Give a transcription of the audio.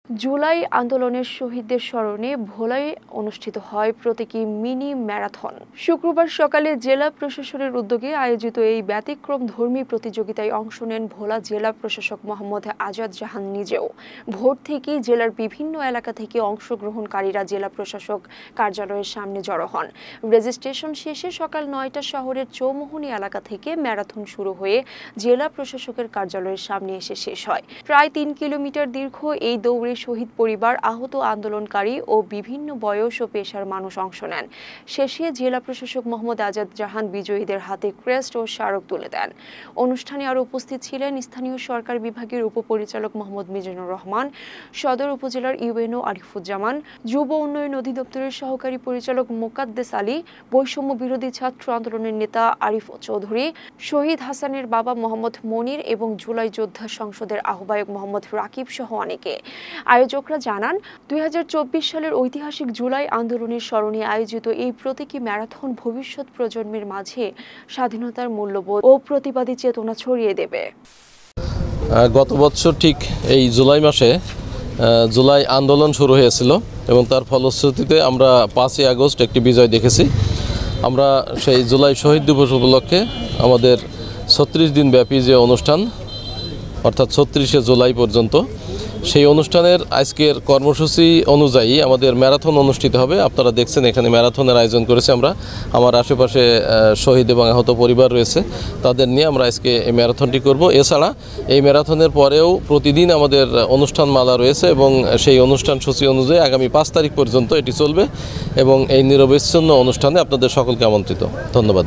জুলাই আন্দোলনের শহীদদের স্মরণে ভোলায় অনুষ্ঠিত হয় প্রতীকী মিনি ম্যারাথন। শুক্রবার সকালে জেলা প্রশাসনের উদ্যোগে আয়োজিত এই ব্যতিক্রম ধর্মী প্রতিযোগিতায় অংশ নেন ভোলা জেলা প্রশাসক মোহাম্মদ আজাদ জাহান নিজেও। ভোর থেকেই জেলার বিভিন্ন এলাকা থেকে অংশগ্রহণকারীরা জেলা প্রশাসক কার্যালয়ের সামনে জড়ো হন। রেজিস্ট্রেশন শেষে সকাল ৯টা শহরের চৌমুহনী এলাকা থেকে ম্যারাথন শুরু হয়ে জেলা প্রশাসকের কার্যালয়ের সামনে এসে শেষ হয়। প্রায় ৩ কিলোমিটার দীর্ঘ এই দৌড়ে শহীদ পরিবার, আহত আন্দোলনকারী ও বিভিন্ন বয়স ও পেশার মানুষ অংশ নেন। শেষে জেলা প্রশাসক মোহাম্মদ আজাদ জাহান বিজয়ীদের হাতে ক্রেস্ট ও স্মারক তুলে দেন। অনুষ্ঠানে আরও উপস্থিত ছিলেন স্থানীয় সরকার বিভাগের উপপরিচালক মোহাম্মদ মিজানুর রহমান, সদর উপজেলার ইউএনও আরিফুজ্জামান, যুব উন্নয়ন অধিদপ্তরের সহকারী পরিচালক মোকাদ্দেস আলী, বৈষম্য বিরোধী ছাত্র আন্দোলনের নেতা আরিফ চৌধুরী, শহীদ হাসানের বাবা মোহাম্মদ মনির এবং জুলাই যোদ্ধা সংসদের আহ্বায়ক মোহাম্মদ রাকিব সহ অনেকে। আয়োজকরা জানান, ২০২৪ সালের ঐতিহাসিক জুলাই আন্দোলনের স্মরণে আয়োজিত এই প্রতীকী ম্যারাথন ভবিষ্যৎ প্রজন্মের মাঝে স্বাধীনতার মূল্যবোধ ও প্রতিবাদী চেতনা ছড়িয়ে দেবে। গত বছর ঠিক এই জুলাই মাসে জুলাই আন্দোলন শুরু হয়েছিল এবং তার ফলশ্রুতিতে আমরা ৫ই আগস্ট একটি বিজয় দেখেছি। আমরা সেই জুলাই শহীদ দিবস উপলক্ষে আমাদের ৩৬ দিন ব্যাপী যে অনুষ্ঠান, অর্থাৎ ৩৬শে জুলাই পর্যন্ত, সেই অনুষ্ঠানের আজকের কর্মসূচি অনুযায়ী আমাদের ম্যারাথন অনুষ্ঠিত হবে। আপনারা দেখছেন এখানে ম্যারাথনের আয়োজন করেছি আমরা। আমার আশেপাশে শহীদ এবং আহত পরিবার রয়েছে, তাদের নিয়ে আমরা আজকে এই ম্যারাথনটি করব। এছাড়া এই ম্যারাথনের পরেও প্রতিদিন আমাদের অনুষ্ঠানমালা রয়েছে এবং সেই অনুষ্ঠান সূচি অনুযায়ী আগামী ৫ তারিখ পর্যন্ত এটি চলবে এবং এই নিরবচ্ছিন্ন অনুষ্ঠানে আপনাদের সকলকে আমন্ত্রিত। ধন্যবাদ।